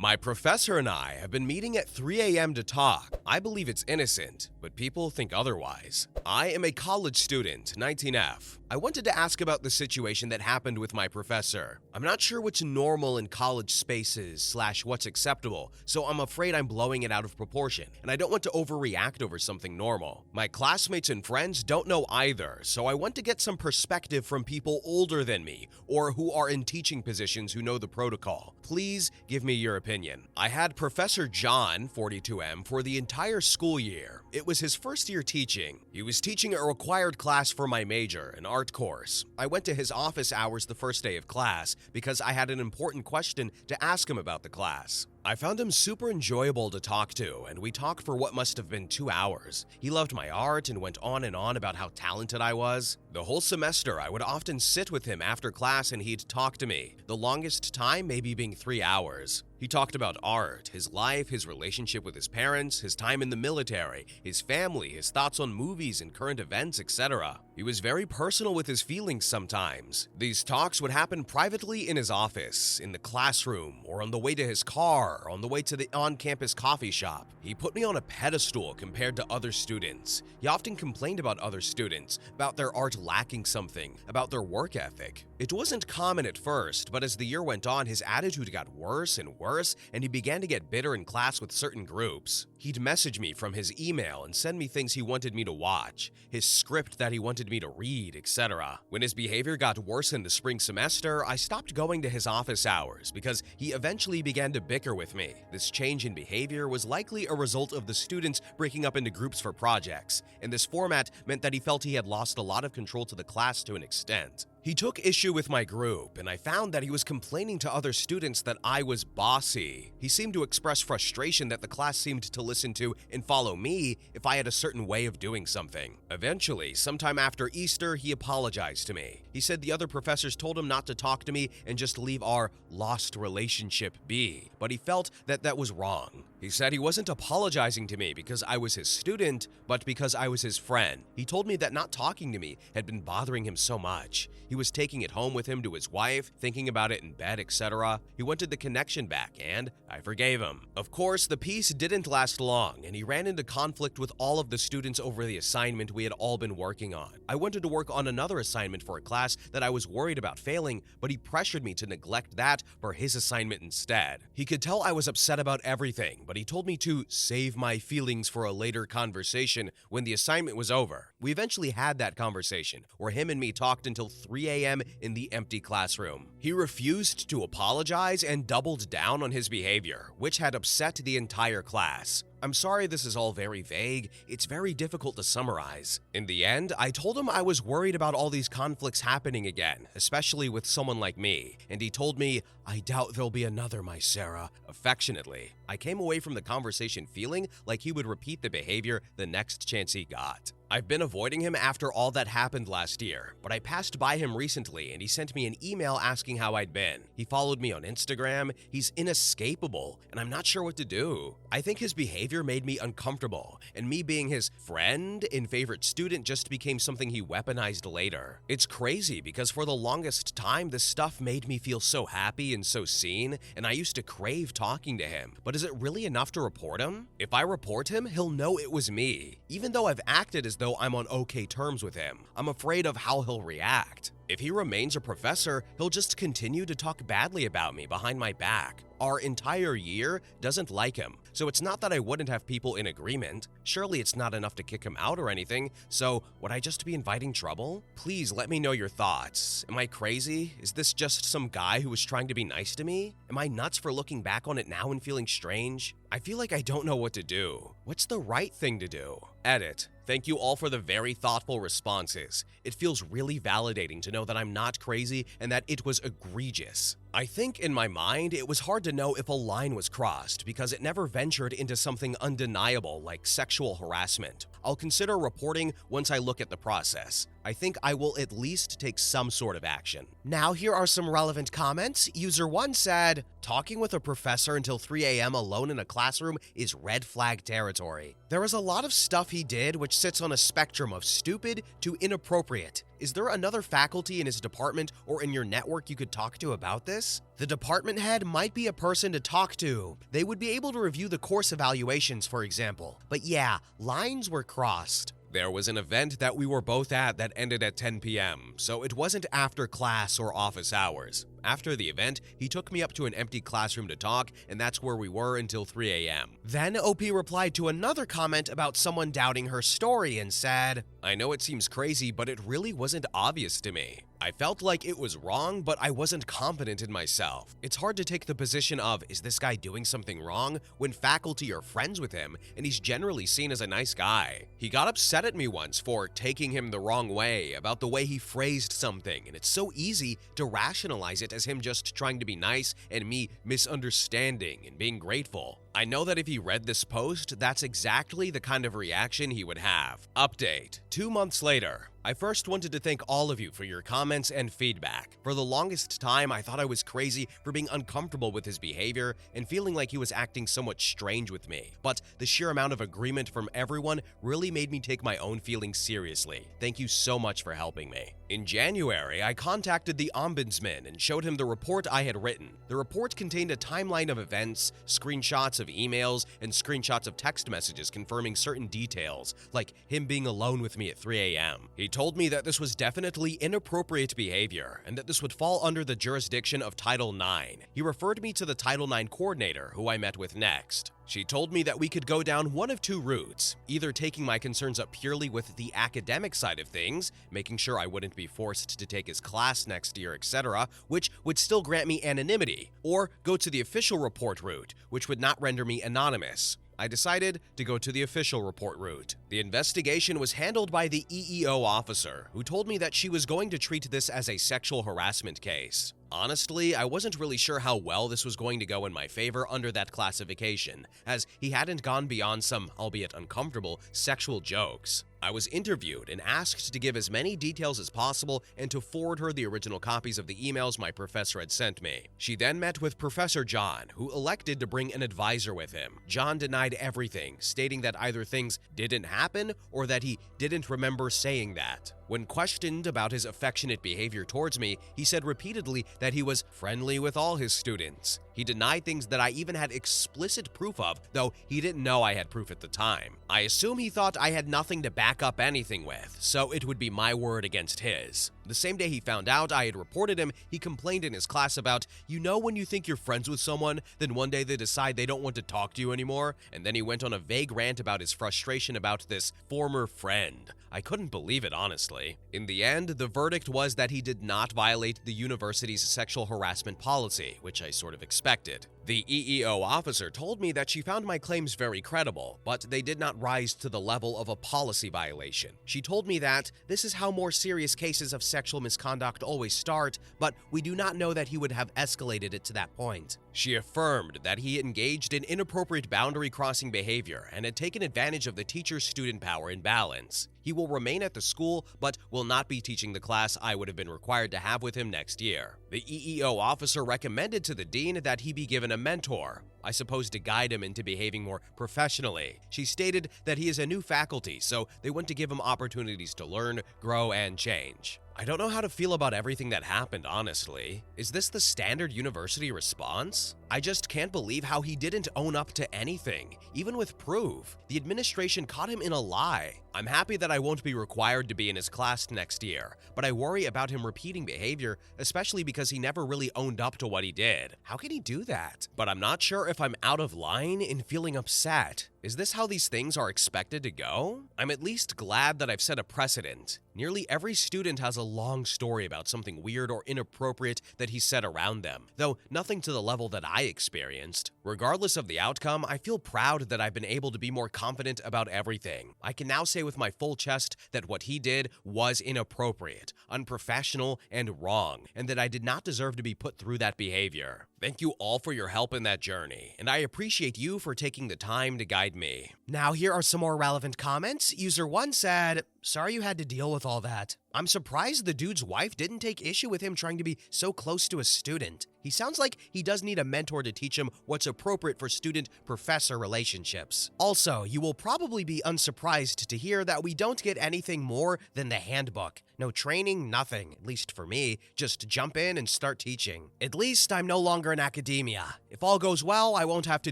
My professor and I have been meeting at 3 a.m. to talk. I believe it's innocent, but people think otherwise. I am a college student, 19F. I wanted to ask about the situation that happened with my professor. I'm not sure what's normal in college spaces / what's acceptable, so I'm afraid I'm blowing it out of proportion, and I don't want to overreact over something normal. My classmates and friends don't know either, so I want to get some perspective from people older than me or who are in teaching positions who know the protocol. Please give me your opinion. I had Professor John, 42M, for the entire school year. It was his first year teaching. He was teaching a required class for my major, an art course. I went to his office hours the first day of class because I had an important question to ask him about the class. I found him super enjoyable to talk to, and we talked for what must have been 2 hours. He loved my art and went on and on about how talented I was. The whole semester, I would often sit with him after class and he'd talk to me, the longest time maybe being 3 hours. He talked about art, his life, his relationship with his parents, his time in the military, his family, his thoughts on movies and current events, etc. He was very personal with his feelings sometimes. These talks would happen privately in his office, in the classroom, or on the way to his car, or on the way to the on-campus coffee shop. He put me on a pedestal compared to other students. He often complained about other students, about their art lacking something, about their work ethic. It wasn't common at first, but as the year went on, his attitude got worse and worse, and he began to get bitter in class with certain groups. He'd message me from his email and send me things he wanted me to watch, his script that he wanted me to read, etc. When his behavior got worse in the spring semester, I stopped going to his office hours because he eventually began to bicker with me. This change in behavior was likely a result of the students breaking up into groups for projects, and this format meant that he felt he had lost a lot of control to the class to an extent. He took issue with my group, and I found that he was complaining to other students that I was bossy. He seemed to express frustration that the class seemed to listen to and follow me if I had a certain way of doing something. Eventually, sometime after Easter, he apologized to me. He said the other professors told him not to talk to me and just leave our lost relationship be, but he felt that that was wrong. He said he wasn't apologizing to me because I was his student, but because I was his friend. He told me that not talking to me had been bothering him so much. He was taking it home with him to his wife, thinking about it in bed, etc. He wanted the connection back, and I forgave him. Of course, the peace didn't last long, and he ran into conflict with all of the students over the assignment we had all been working on. I wanted to work on another assignment for a class that I was worried about failing, but he pressured me to neglect that for his assignment instead. He could tell I was upset about everything, but he told me to save my feelings for a later conversation when the assignment was over. We eventually had that conversation, where him and me talked until 3 a.m. in the empty classroom. He refused to apologize and doubled down on his behavior, which had upset the entire class. I'm sorry this is all very vague. It's very difficult to summarize. In the end, I told him I was worried about all these conflicts happening again, especially with someone like me, and he told me, "I doubt there'll be another, my Sarah," affectionately. I came away from the conversation feeling like he would repeat the behavior the next chance he got. I've been avoiding him after all that happened last year, but I passed by him recently and he sent me an email asking how I'd been. He followed me on Instagram. He's inescapable, and I'm not sure what to do. I think his behavior made me uncomfortable, and me being his friend and favorite student just became something he weaponized later. It's crazy because for the longest time, this stuff made me feel so happy and so seen, and I used to crave talking to him. But is it really enough to report him? If I report him, he'll know it was me, even though I've acted as though I'm on okay terms with him. I'm afraid of how he'll react. If he remains a professor, he'll just continue to talk badly about me behind my back. Our entire year doesn't like him, so it's not that I wouldn't have people in agreement. Surely it's not enough to kick him out or anything, so would I just be inviting trouble? Please let me know your thoughts. Am I crazy? Is this just some guy who was trying to be nice to me? Am I nuts for looking back on it now and feeling strange? I feel like I don't know what to do. What's the right thing to do? Edit. Thank you all for the very thoughtful responses. It feels really validating to know that I'm not crazy and that it was egregious. I think in my mind, it was hard to know if a line was crossed because it never ventured into something undeniable like sexual harassment. I'll consider reporting once I look at the process. I think I will at least take some sort of action. Now here are some relevant comments. User 1 said, "Talking with a professor until 3 a.m. alone in a classroom is red flag territory. There is a lot of stuff he did which sits on a spectrum of stupid to inappropriate. Is there another faculty in his department or in your network you could talk to about this? The department head might be a person to talk to. They would be able to review the course evaluations, for example. But yeah, lines were crossed. There was an event that we were both at that ended at 10 p.m., so it wasn't after class or office hours. After the event, he took me up to an empty classroom to talk, and that's where we were until 3 a.m. Then OP replied to another comment about someone doubting her story and said, "I know it seems crazy, but it really wasn't obvious to me. I felt like it was wrong, but I wasn't confident in myself. It's hard to take the position of, is this guy doing something wrong, when faculty are friends with him, and he's generally seen as a nice guy. He got upset at me once for taking him the wrong way about the way he phrased something, and it's so easy to rationalize it as him just trying to be nice and me misunderstanding and being grateful. I know that if he read this post, that's exactly the kind of reaction he would have." Update: 2 months later. I first wanted to thank all of you for your comments and feedback. For the longest time, I thought I was crazy for being uncomfortable with his behavior and feeling like he was acting somewhat strange with me. But the sheer amount of agreement from everyone really made me take my own feelings seriously. Thank you so much for helping me. In January, I contacted the ombudsman and showed him the report I had written. The report contained a timeline of events, screenshots of emails, and screenshots of text messages confirming certain details, like him being alone with me at 3 a.m. He told me that this was definitely inappropriate behavior and that this would fall under the jurisdiction of Title IX. He referred me to the Title IX coordinator, who I met with next. She told me that we could go down one of two routes, either taking my concerns up purely with the academic side of things, making sure I wouldn't be forced to take his class next year, etc., which would still grant me anonymity, or go to the official report route, which would not render me anonymous. I decided to go to the official report route. The investigation was handled by the EEO officer, who told me that she was going to treat this as a sexual harassment case. Honestly, I wasn't really sure how well this was going to go in my favor under that classification, as he hadn't gone beyond some, albeit uncomfortable, sexual jokes. I was interviewed and asked to give as many details as possible and to forward her the original copies of the emails my professor had sent me. She then met with Professor John, who elected to bring an advisor with him. John denied everything, stating that either things didn't happen or that he didn't remember saying that. When questioned about his affectionate behavior towards me, he said repeatedly that he was friendly with all his students. He denied things that I even had explicit proof of, though he didn't know I had proof at the time. I assume he thought I had nothing to back up anything with, so it would be my word against his. The same day he found out I had reported him, he complained in his class about, you know when you think you're friends with someone, then one day they decide they don't want to talk to you anymore? And then he went on a vague rant about his frustration about this former friend. I couldn't believe it, honestly. In the end, the verdict was that he did not violate the university's sexual harassment policy, which I sort of expected. The EEO officer told me that she found my claims very credible, but they did not rise to the level of a policy violation. She told me that this is how more serious cases of sexual misconduct always start, but we do not know that he would have escalated it to that point. She affirmed that he engaged in inappropriate boundary-crossing behavior and had taken advantage of the teacher-student power imbalance. He will remain at the school, but will not be teaching the class I would have been required to have with him next year. The EEO officer recommended to the dean that he be given a mentor, I suppose to guide him into behaving more professionally. She stated that he is a new faculty, so they want to give him opportunities to learn, grow, and change. I don't know how to feel about everything that happened, honestly. Is this the standard university response? I just can't believe how he didn't own up to anything, even with proof. The administration caught him in a lie. I'm happy that I won't be required to be in his class next year, but I worry about him repeating behavior, especially because he never really owned up to what he did. How can he do that? But I'm not sure if I'm out of line in feeling upset. Is this how these things are expected to go? I'm at least glad that I've set a precedent. Nearly every student has a long story about something weird or inappropriate that he said around them, though nothing to the level that I experienced. Regardless of the outcome, I feel proud that I've been able to be more confident about everything. I can now say with my full chest that what he did was inappropriate, unprofessional, and wrong, and that I did not deserve to be put through that behavior. Thank you all for your help in that journey, and I appreciate you for taking the time to guide me. Now here are some more relevant comments. User 1 said, "Sorry you had to deal with all that. I'm surprised the dude's wife didn't take issue with him trying to be so close to a student. He sounds like he does need a mentor to teach him what's appropriate for student-professor relationships. Also, you will probably be unsurprised to hear that we don't get anything more than the handbook. No training, nothing, at least for me. Just jump in and start teaching. At least I'm no longer in academia. If all goes well, I won't have to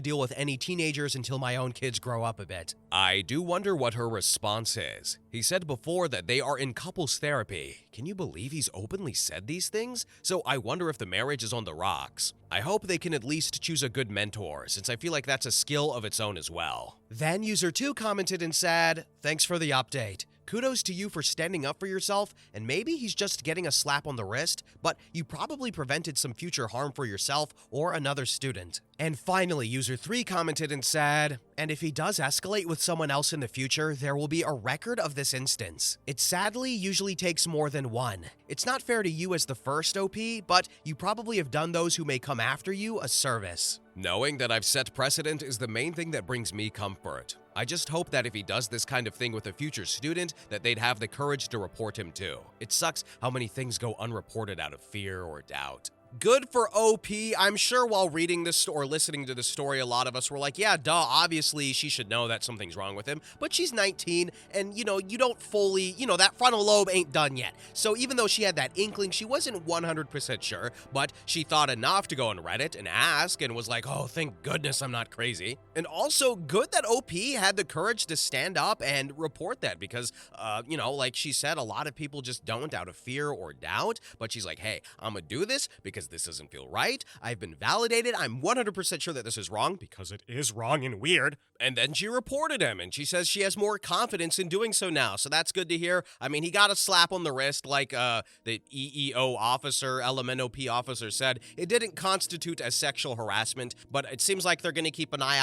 deal with any teenagers until my own kids grow up a bit. I do wonder what her response is. He said before that they are in couples therapy. Can you believe he's openly said these things? So I wonder if the marriage is on the rocks. I hope they can at least choose a good mentor, since I feel like that's a skill of its own as well. Then user 2 commented and said, "Thanks for the update. Kudos to you for standing up for yourself, and maybe he's just getting a slap on the wrist, but you probably prevented some future harm for yourself or another student." And finally, user 3 commented and said, "And if he does escalate with someone else in the future, there will be a record of this instance. It sadly usually takes more than one. It's not fair to you as the first OP, but you probably have done those who may come after you a service." Knowing that I've set precedent is the main thing that brings me comfort. I just hope that if he does this kind of thing with a future student, that they'd have the courage to report him too. It sucks how many things go unreported out of fear or doubt. Good for OP. I'm sure while reading this or listening to the story, a lot of us were like, yeah, duh, obviously she should know that something's wrong with him. But she's 19 and, you don't fully, that frontal lobe ain't done yet. So even though she had that inkling, she wasn't 100% sure, but she thought enough to go on Reddit and ask and was like, oh, thank goodness I'm not crazy. And also good that OP had the courage to stand up and report that because, like she said, a lot of people just don't out of fear or doubt. But she's like, hey, I'm gonna do this because this doesn't feel right. I've been validated. I'm 100% sure that this is wrong because it is wrong and weird. And then she reported him, and she says she has more confidence in doing so now. So that's good to hear. I mean, he got a slap on the wrist like the EEO officer, LMNOP officer said. It didn't constitute as sexual harassment, but it seems like they're going to keep an eye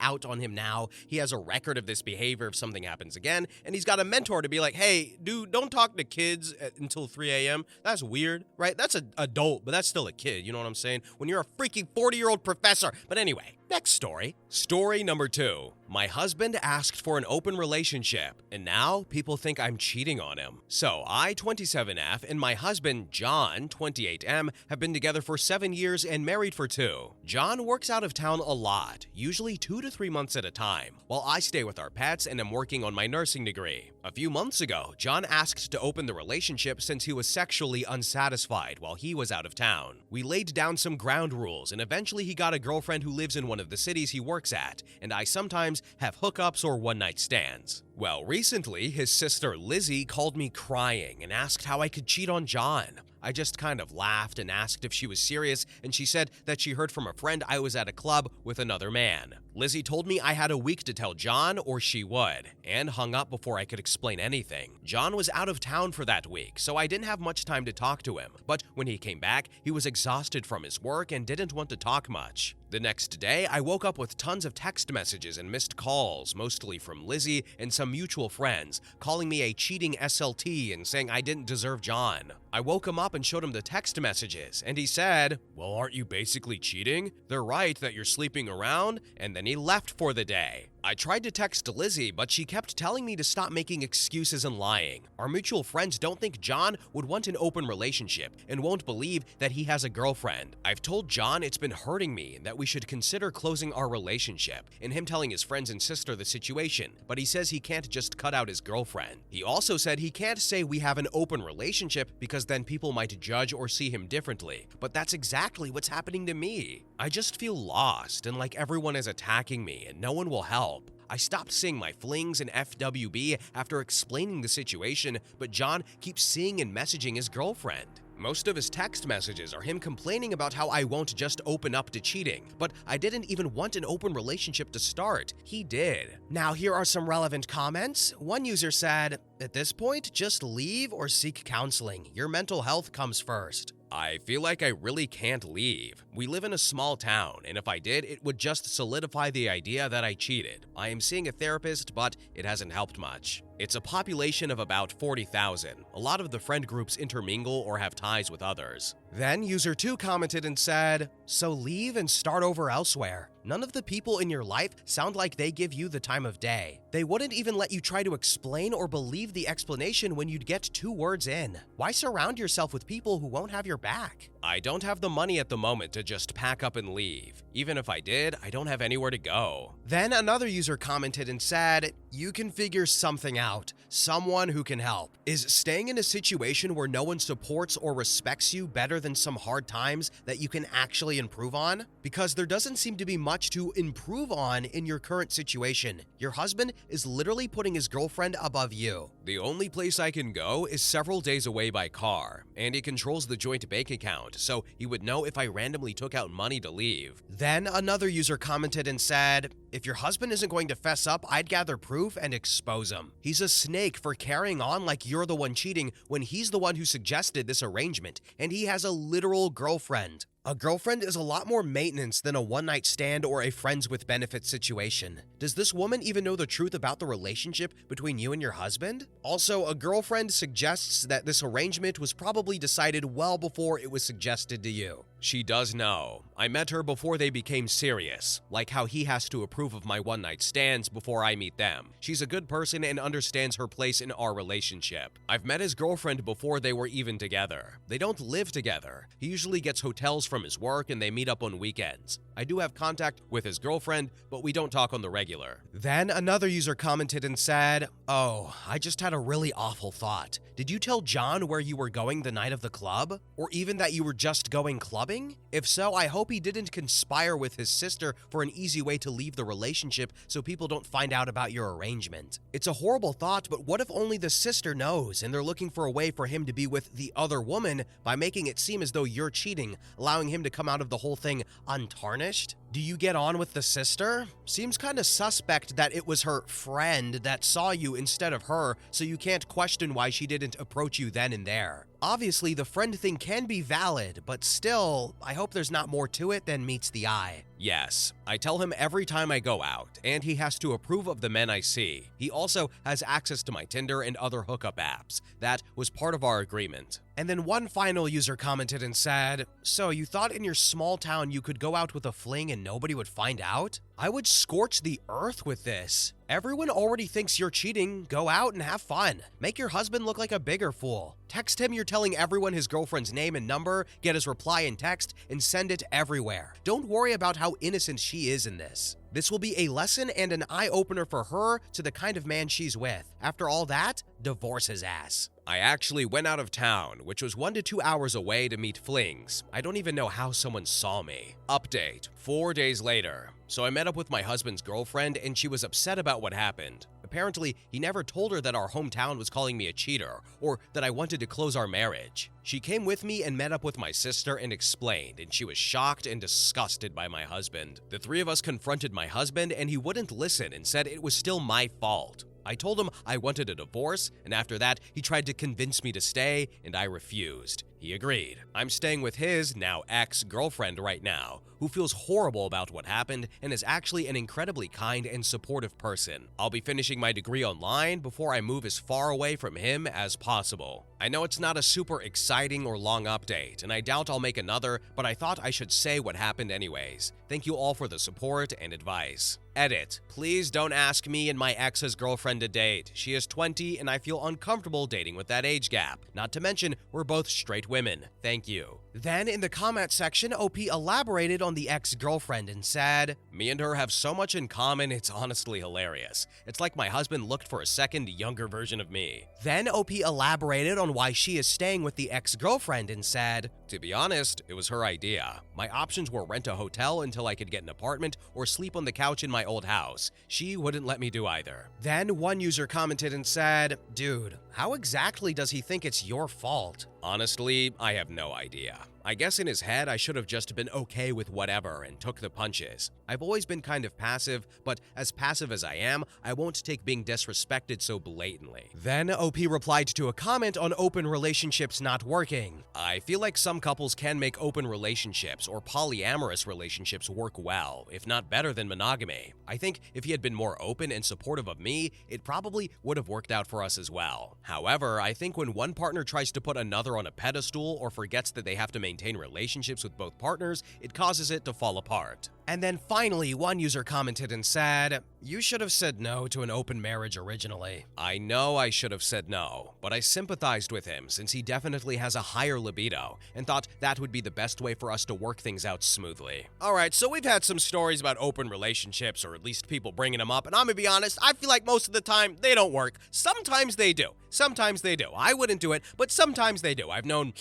out on him now. He has a record of this behavior if something happens again, and he's got a mentor to be like, hey, dude, don't talk to kids until 3 a.m. That's weird, right? That's an adult, but that's still a kid. You know what I'm saying? When you're a freaking 40-year-old professor. But anyway, next story. Story number 2. My husband asked for an open relationship, and now people think I'm cheating on him. So I, 27F, and my husband, John, 28M, have been together for 7 years and married for 2. John works out of town a lot, usually 2 to 3 months at a time, while I stay with our pets and am working on my nursing degree. A few months ago, John asked to open the relationship since he was sexually unsatisfied while he was out of town. We laid down some ground rules, and eventually he got a girlfriend who lives in one of the cities he works at, and I sometimes have hookups or one-night stands. Well, recently, his sister Lizzie called me crying and asked how I could cheat on John. I just kind of laughed and asked if she was serious, and she said that she heard from a friend I was at a club with another man. Lizzie told me I had a week to tell John or she would, and hung up before I could explain anything. John was out of town for that week, so I didn't have much time to talk to him, but when he came back, he was exhausted from his work and didn't want to talk much. The next day, I woke up with tons of text messages and missed calls, mostly from Lizzie and some mutual friends, calling me a cheating SLT and saying I didn't deserve John. I woke him up and showed him the text messages, and he said, well, aren't you basically cheating? They're right that you're sleeping around, and then he left for the day. I tried to text Lizzie, but she kept telling me to stop making excuses and lying. Our mutual friends don't think John would want an open relationship and won't believe that he has a girlfriend. I've told John it's been hurting me and that we should consider closing our relationship, and him telling his friends and sister the situation, but he says he can't just cut out his girlfriend. He also said he can't say we have an open relationship because then people might judge or see him differently, but that's exactly what's happening to me. I just feel lost and like everyone is attacking me and no one will help. I stopped seeing my flings and FWB after explaining the situation, but John keeps seeing and messaging his girlfriend. Most of his text messages are him complaining about how I won't just open up to cheating, but I didn't even want an open relationship to start. He did. Now here are some relevant comments. One user said, at this point, just leave or seek counseling. Your mental health comes first. I feel like I really can't leave. We live in a small town, and if I did, it would just solidify the idea that I cheated. I am seeing a therapist, but it hasn't helped much. It's a population of about 40,000. A lot of the friend groups intermingle or have ties with others. Then user 2 commented and said, "So leave and start over elsewhere. None of the people in your life sound like they give you the time of day. They wouldn't even let you try to explain or believe the explanation when you'd get 2 words in. Why surround yourself with people who won't have your back?" I don't have the money at the moment to just pack up and leave. Even if I did, I don't have anywhere to go. Then another user commented and said, "You can figure something out. Someone who can help. Is staying in a situation where no one supports or respects you better than some hard times that you can actually improve on? Because there doesn't seem to be much to improve on in your current situation. Your husband is literally putting his girlfriend above you. The only place I can go is several days away by car, and he controls the joint bank account, so he would know if I randomly took out money to leave." Then another user commented and said, "If your husband isn't going to fess up, I'd gather proof and expose him. He's a snake for carrying on like you're the one cheating when he's the one who suggested this arrangement, and he has a literal girlfriend. A girlfriend is a lot more maintenance than a one-night stand or a friends with benefits situation. Does this woman even know the truth about the relationship between you and your husband? Also, a girlfriend suggests that this arrangement was probably decided well before it was suggested to you. She does know. I met her before they became serious, like how he has to approve of my one-night stands before I meet them. She's a good person and understands her place in our relationship. I've met his girlfriend before they were even together. They don't live together. He usually gets hotels from his work and they meet up on weekends. I do have contact with his girlfriend, but we don't talk on the regular." Then another user commented and said, "Oh, I just had a really awful thought. Did you tell John where you were going the night of the club? Or even that you were just going clubbing? If so, I hope he didn't conspire with his sister for an easy way to leave the relationship so people don't find out about your arrangement. It's a horrible thought, but what if only the sister knows and they're looking for a way for him to be with the other woman by making it seem as though you're cheating, allowing him to come out of the whole thing untarnished? Do you get on with the sister? Seems kind of suspect that it was her friend that saw you instead of her, so you can't question why she didn't approach you then and there. Obviously, the friend thing can be valid, but still, I hope there's not more to it than meets the eye." Yes, I tell him every time I go out, and he has to approve of the men I see. He also has access to my Tinder and other hookup apps. That was part of our agreement. And then one final user commented and said, "So you thought in your small town you could go out with a fling and nobody would find out? I would scorch the earth with this. Everyone already thinks you're cheating. Go out and have fun. Make your husband look like a bigger fool. Text him you're telling everyone his girlfriend's name and number, get his reply in text, and send it everywhere. Don't worry about how innocent she is in this. This will be a lesson and an eye-opener for her to the kind of man she's with. After all that, divorce his ass." I actually went out of town, which was 1 to 2 hours away to meet flings. I don't even know how someone saw me. Update, 4 days later. So I met up with my husband's girlfriend and she was upset about what happened. Apparently, he never told her that our hometown was calling me a cheater or that I wanted to close our marriage. She came with me and met up with my sister and explained, and she was shocked and disgusted by my husband. The 3 of us confronted my husband and he wouldn't listen and said it was still my fault. I told him I wanted a divorce, and after that, he tried to convince me to stay, and I refused. He agreed. I'm staying with his, now ex-girlfriend right now, who feels horrible about what happened and is actually an incredibly kind and supportive person. I'll be finishing my degree online before I move as far away from him as possible. I know it's not a super exciting or long update, and I doubt I'll make another, but I thought I should say what happened anyways. Thank you all for the support and advice. Edit. Please don't ask me and my ex's girlfriend to date. She is 20 and I feel uncomfortable dating with that age gap. Not to mention, we're both straight women. Thank you. Then in the comment section, OP elaborated on the ex-girlfriend and said, "Me and her have so much in common, it's honestly hilarious. It's like my husband looked for a second, younger version of me." Then OP elaborated on why she is staying with the ex-girlfriend and said, "To be honest, it was her idea. My options were rent a hotel until I could get an apartment or sleep on the couch in my old house. She wouldn't let me do either." Then one user commented and said, "Dude, how exactly does he think it's your fault?" Honestly, I have no idea. I guess in his head I should have just been okay with whatever and took the punches. I've always been kind of passive, but as passive as I am, I won't take being disrespected so blatantly. Then OP replied to a comment on open relationships not working. I feel like some couples can make open relationships or polyamorous relationships work well, if not better than monogamy. I think if he had been more open and supportive of me, it probably would have worked out for us as well. However, I think when one partner tries to put another on a pedestal or forgets that they have to maintain relationships with both partners, it causes it to fall apart. And then finally, one user commented and said, "You should have said no to an open marriage originally." I know I should have said no, but I sympathized with him since he definitely has a higher libido and thought that would be the best way for us to work things out smoothly. Alright, so we've had some stories about open relationships, or at least people bringing them up, and I'm gonna be honest, I feel like most of the time they don't work. Sometimes they do. Sometimes they do. I wouldn't do it, but sometimes they do. I've known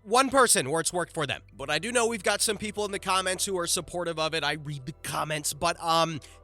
one person where it's worked for them. But I do know we've got some people in the comments who are supportive of it. I read the comments, but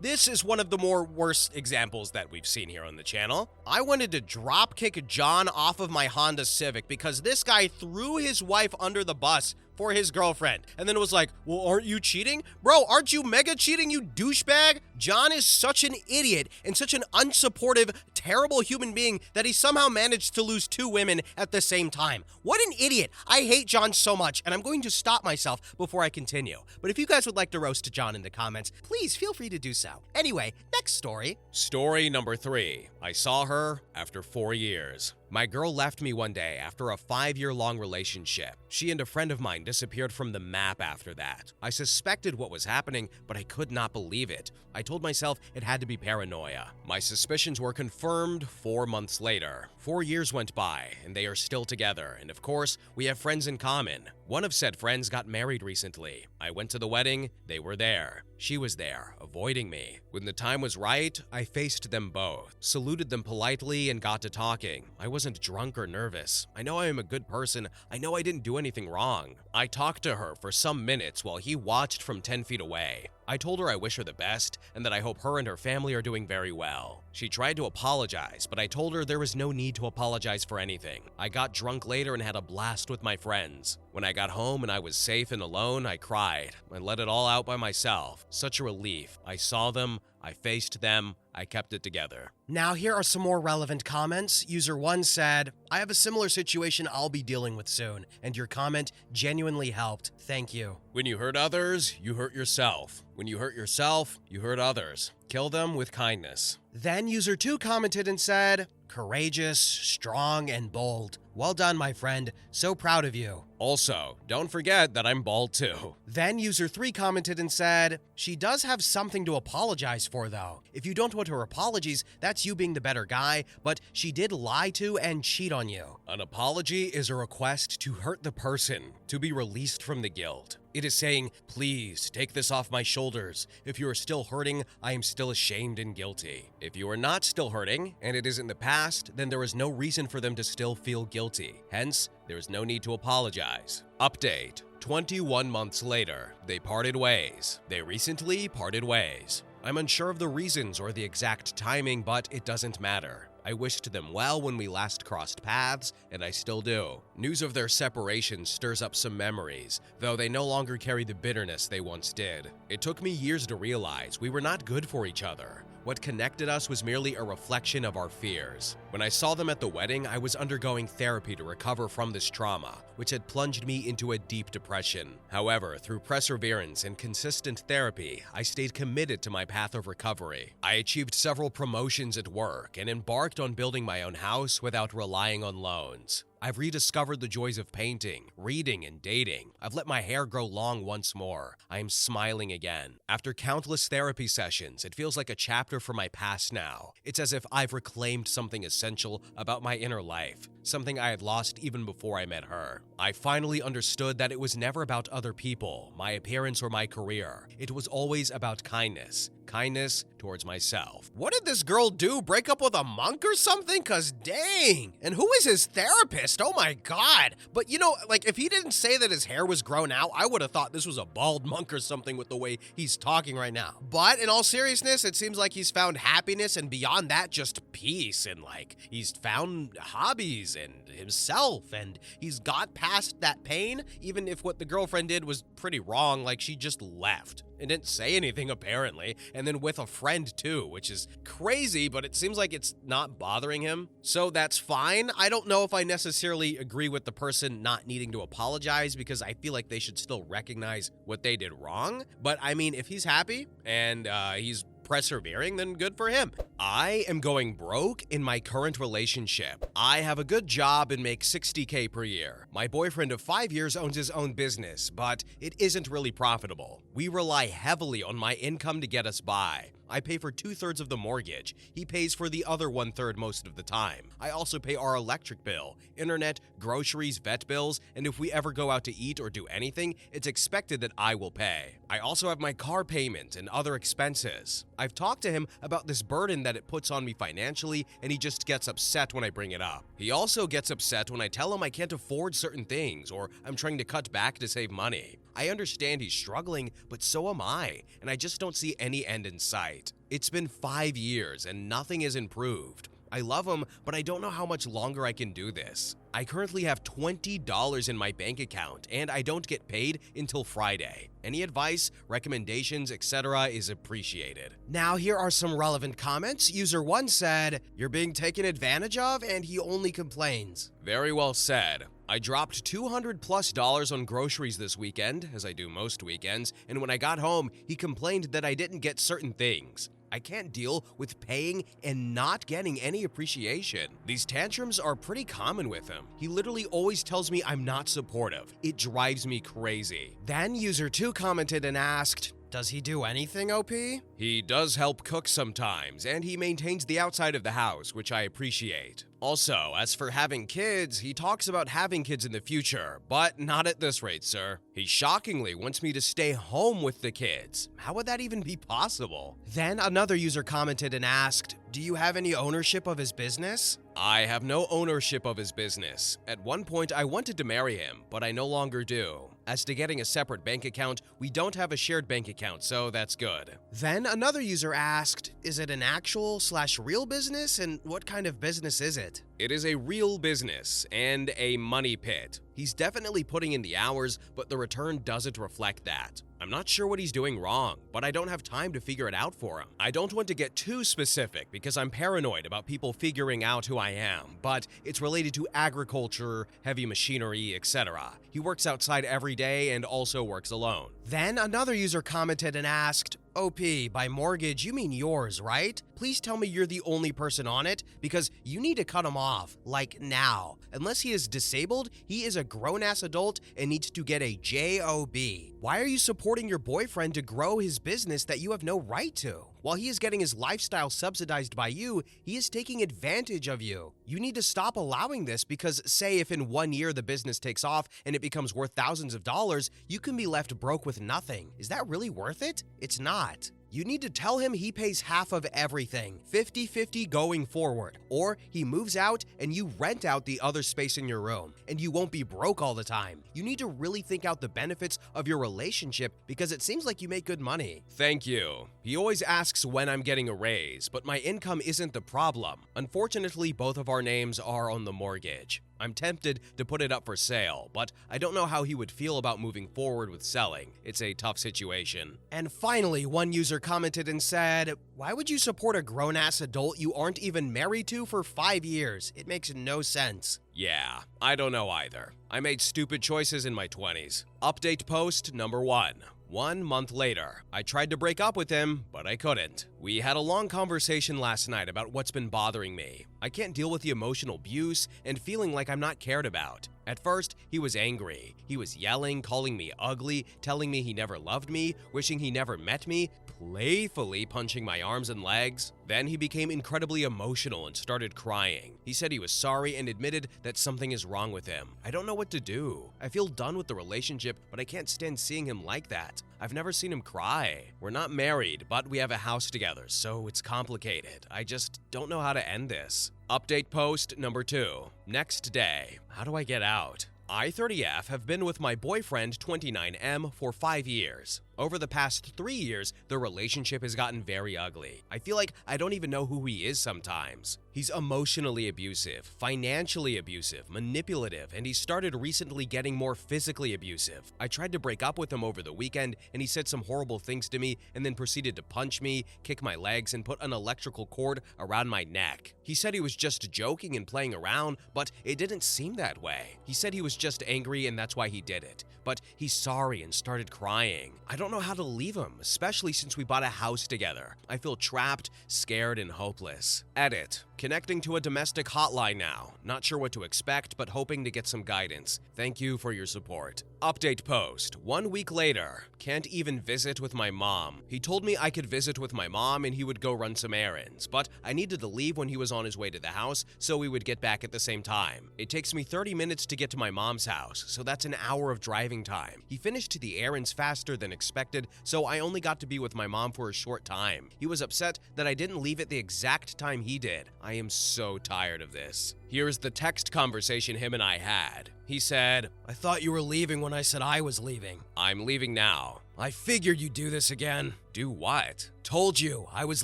this is one of the more worst examples that we've seen here on the channel. I wanted to drop kick John off of my Honda Civic because this guy threw his wife under the bus for his girlfriend, and then it was like, well, aren't you cheating? Bro, aren't you mega cheating, you douchebag? John is such an idiot and such an unsupportive, terrible human being that he somehow managed to lose 2 women at the same time. What an idiot. I hate John so much, and I'm going to stop myself before I continue. But if you guys would like to roast John in the comments, please feel free to do so. Anyway, next story. Story number 3. I saw her after 4 years. My girl left me one day after a 5-year-long relationship. She and a friend of mine disappeared from the map after that. I suspected what was happening, but I could not believe it. I told myself it had to be paranoia. My suspicions were confirmed 4 months later. 4 years went by, and they are still together, and of course, we have friends in common. One of said friends got married recently. I went to the wedding, they were there. She was there, avoiding me. When the time was right, I faced them both, saluted them politely, and got to talking. I wasn't drunk or nervous. I know I am a good person. I know I didn't do anything wrong. I talked to her for some minutes while he watched from 10 feet away. I told her I wish her the best and that I hope her and her family are doing very well. She tried to apologize, but I told her there was no need to apologize for anything. I got drunk later and had a blast with my friends. When I got home and I was safe and alone, I cried. I let it all out by myself. Such a relief. I saw them, I faced them, I kept it together. Now here are some more relevant comments. User 1 said, "I have a similar situation I'll be dealing with soon, and your comment genuinely helped. Thank you." When you hurt others, you hurt yourself. When you hurt yourself, you hurt others. Kill them with kindness. Then user 2 commented and said, "Courageous, strong, and bold. Well done, my friend. So proud of you." Also, don't forget that I'm bald too. Then user 3 commented and said, "She does have something to apologize for though. If you don't want her apologies, that's you being the better guy, but she did lie to and cheat on you." An apology is a request to hurt the person, to be released from the guilt. It is saying, please take this off my shoulders. If you are still hurting, I am still ashamed and guilty. If you are not still hurting, and it is in the past, then there is no reason for them to still feel guilty. Hence, there is no need to apologize. Update. 21 months later, they parted ways. They recently parted ways. I'm unsure of the reasons or the exact timing, but it doesn't matter. I wished them well when we last crossed paths, and I still do. News of their separation stirs up some memories, though they no longer carry the bitterness they once did. It took me years to realize we were not good for each other. What connected us was merely a reflection of our fears. When I saw them at the wedding, I was undergoing therapy to recover from this trauma, which had plunged me into a deep depression. However, through perseverance and consistent therapy, I stayed committed to my path of recovery. I achieved several promotions at work and embarked on building my own house without relying on loans. I've rediscovered the joys of painting, reading, and dating. I've let my hair grow long once more. I am smiling again. After countless therapy sessions, it feels like a chapter from my past now. It's as if I've reclaimed something essential about my inner life, something I had lost even before I met her. I finally understood that it was never about other people, my appearance, or my career. It was always about kindness. Kindness towards myself. What did this girl do? Break up with a monk or something? Cause dang. And who is his therapist? Oh my God. But you know, like if he didn't say that his hair was grown out, I would have thought this was a bald monk or something with the way he's talking right now. But in all seriousness, it seems like he's found happiness and beyond that, just peace. And like he's found hobbies and himself and he's got past that pain, even if what the girlfriend did was pretty wrong, like she just left. and didn't say anything apparently, and then with a friend too, which is crazy, but it seems like it's not bothering him. So that's fine. I don't know if I necessarily agree with the person not needing to apologize because I feel like they should still recognize what they did wrong. But I mean, if he's happy and he's persevering, then good for him. I am going broke in my current relationship. I have a good job and make $60K per year. My boyfriend of 5 years owns his own business, but it isn't really profitable. We rely heavily on my income to get us by. I pay for 2/3 of the mortgage. He pays for the other 1/3 most of the time. I also pay our electric bill, internet, groceries, vet bills, and if we ever go out to eat or do anything, it's expected that I will pay. I also have my car payment and other expenses. I've talked to him about this burden that it puts on me financially, and he just gets upset when I bring it up. He also gets upset when I tell him I can't afford certain things or I'm trying to cut back to save money. I understand he's struggling, but so am I, and I just don't see any end in sight. It's been 5 years and nothing has improved. I love him, but I don't know how much longer I can do this. I currently have $20 in my bank account, and I don't get paid until Friday. Any advice, recommendations, etc. is appreciated. Now, here are some relevant comments. User 1 said, "You're being taken advantage of, and he only complains." Very well said. I dropped $200+ on groceries this weekend, as I do most weekends, and when I got home, he complained that I didn't get certain things. I can't deal with paying and not getting any appreciation. These tantrums are pretty common with him. He literally always tells me I'm not supportive. It drives me crazy. Then user 2 commented and asked, "Does he do anything, OP?" He does help cook sometimes, and he maintains the outside of the house, which I appreciate. Also, as for having kids, he talks about having kids in the future, but not at this rate, sir. He shockingly wants me to stay home with the kids. How would that even be possible? Then another user commented and asked, "Do you have any ownership of his business?" I have no ownership of his business. At one point, I wanted to marry him, but I no longer do. As to getting a separate bank account, we don't have a shared bank account, so that's good. Then another user asked, "Is it an actual/real business, and what kind of business is it?" It is a real business and a money pit. He's definitely putting in the hours, but the return doesn't reflect that. I'm not sure what he's doing wrong, but I don't have time to figure it out for him. I don't want to get too specific because I'm paranoid about people figuring out who I am, but it's related to agriculture, heavy machinery, etc. He works outside every day and also works alone. Then another user commented and asked, "OP, by mortgage, you mean yours, right? Please tell me you're the only person on it, because you need to cut him off, like now. Unless he is disabled, he is a grown-ass adult and needs to get a JOB. Why are you supporting your boyfriend to grow his business that you have no right to? While he is getting his lifestyle subsidized by you, he is taking advantage of you. You need to stop allowing this because, say, if in 1 year the business takes off and it becomes worth thousands of dollars, you can be left broke with nothing. Is that really worth it? It's not. You need to tell him he pays half of everything, 50-50 going forward, or he moves out and you rent out the other space in your room, and you won't be broke all the time. You need to really think out the benefits of your relationship because it seems like you make good money." Thank you. He always asks when I'm getting a raise, but my income isn't the problem. Unfortunately, both of our names are on the mortgage. I'm tempted to put it up for sale, but I don't know how he would feel about moving forward with selling. It's a tough situation. And finally, one user commented and said, "Why would you support a grown-ass adult you aren't even married to for 5 years? It makes no sense." Yeah, I don't know either. I made stupid choices in my 20s. Update post number 1. 1 month later, I tried to break up with him, but I couldn't. We had a long conversation last night about what's been bothering me. I can't deal with the emotional abuse and feeling like I'm not cared about. At first, he was angry. He was yelling, calling me ugly, telling me he never loved me, wishing he never met me, playfully punching my arms and legs. Then he became incredibly emotional and started crying. He said he was sorry and admitted that something is wrong with him. I don't know what to do. I feel done with the relationship, but I can't stand seeing him like that. I've never seen him cry. We're not married, but we have a house together, so it's complicated. I just don't know how to end this. Update post number 2. Next day. How do I get out? I, 30F, have been with my boyfriend, 29M, for 5 years. Over the past 3 years, the relationship has gotten very ugly. I feel like I don't even know who he is sometimes. He's emotionally abusive, financially abusive, manipulative, and he started recently getting more physically abusive. I tried to break up with him over the weekend, and he said some horrible things to me and then proceeded to punch me, kick my legs, and put an electrical cord around my neck. He said he was just joking and playing around, but it didn't seem that way. He said he was just angry and that's why he did it. But he's sorry and started crying. I don't know how to leave him, especially since we bought a house together. I feel trapped, scared, and hopeless. Edit. Connecting to a domestic hotline now. Not sure what to expect, but hoping to get some guidance. Thank you for your support. Update post. 1 week later. Can't even visit with my mom. He told me I could visit with my mom and he would go run some errands, but I needed to leave when he was on his way to the house so we would get back at the same time. It takes me 30 minutes to get to my mom's house, so that's an hour of driving time. He finished the errands faster than expected, so I only got to be with my mom for a short time. He was upset that I didn't leave at the exact time he did. I am so tired of this. Here's the text conversation him and I had. He said, "I thought you were leaving when I said I was leaving. I'm leaving now. I figured you'd do this again." Do what? Told you, I was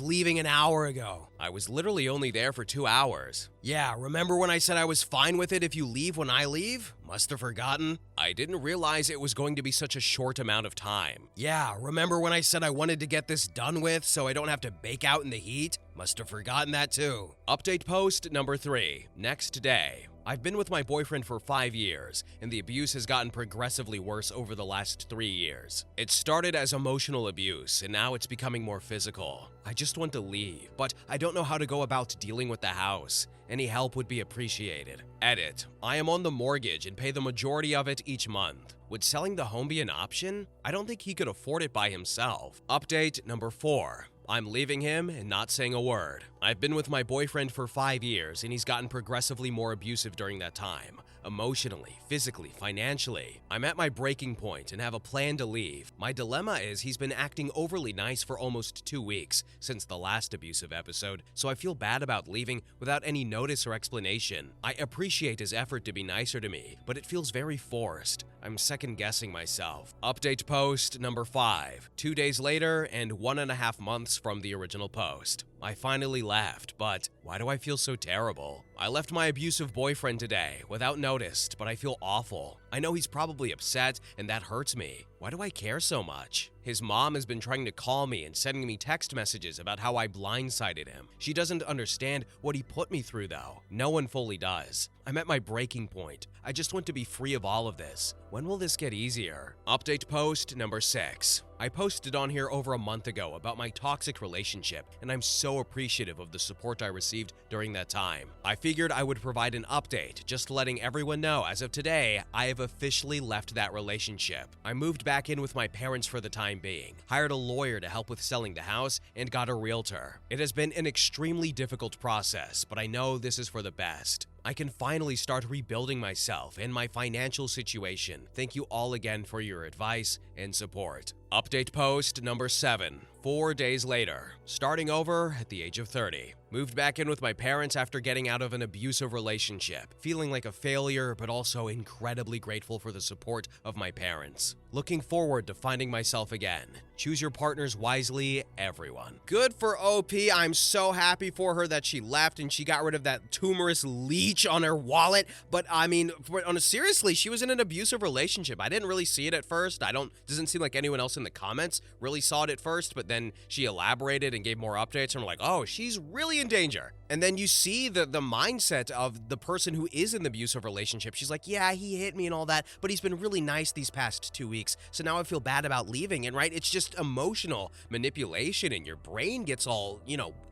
leaving an hour ago. I was literally only there for 2 hours. Yeah, remember when I said I was fine with it if you leave when I leave? Must have forgotten. I didn't realize it was going to be such a short amount of time. Yeah, remember when I said I wanted to get this done with so I don't have to bake out in the heat? Must have forgotten that too. Update post number 3. Next day. I've been with my boyfriend for 5 years, and the abuse has gotten progressively worse over the last 3 years. It started as emotional abuse, and now it's becoming more physical. I just want to leave, but I don't know how to go about dealing with the house. Any help would be appreciated. Edit. I am on the mortgage and pay the majority of it each month. Would selling the home be an option? I don't think he could afford it by himself. Update number 4. I'm leaving him and not saying a word. I've been with my boyfriend for 5 years and he's gotten progressively more abusive during that time. Emotionally, physically, financially. I'm at my breaking point and have a plan to leave. My dilemma is he's been acting overly nice for almost 2 weeks since the last abusive episode, so I feel bad about leaving without any notice or explanation. I appreciate his effort to be nicer to me, but it feels very forced. I'm second-guessing myself. Update post number 5. 2 days later and 1.5 months from the original post. I finally left, but why do I feel so terrible? I left my abusive boyfriend today without notice, but I feel awful. I know he's probably upset, and that hurts me. Why do I care so much? His mom has been trying to call me and sending me text messages about how I blindsided him. She doesn't understand what he put me through, though. No one fully does. I'm at my breaking point. I just want to be free of all of this. When will this get easier? Update post number 6. I posted on here over a month ago about my toxic relationship, and I'm so appreciative of the support I received during that time. I figured I would provide an update, just letting everyone know as of today, I have officially left that relationship. I moved back in with my parents for the time being, hired a lawyer to help with selling the house, and got a realtor. It has been an extremely difficult process, but I know this is for the best. I can finally start rebuilding myself and my financial situation. Thank you all again for your advice and support. Update post number 7. 4 days later, starting over at the age of 30. Moved back in with my parents after getting out of an abusive relationship, feeling like a failure, but also incredibly grateful for the support of my parents. Looking forward to finding myself again. Choose your partners wisely, everyone. Good for OP. I'm so happy for her that she left and she got rid of that tumorous leech on her wallet. But I mean, seriously, she was in an abusive relationship. I didn't really see it at first. Doesn't seem like anyone else in the comments really saw it at first, but then she elaborated and gave more updates and we're like, oh, she's really in danger. And then you see the mindset of the person who is in the abusive relationship. She's like, yeah, he hit me and all that, but he's been really nice these past 2 weeks. So now I feel bad about leaving. And right, it's just emotional manipulation and your brain gets all,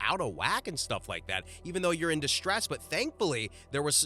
out of whack and stuff like that, even though you're in distress. But thankfully,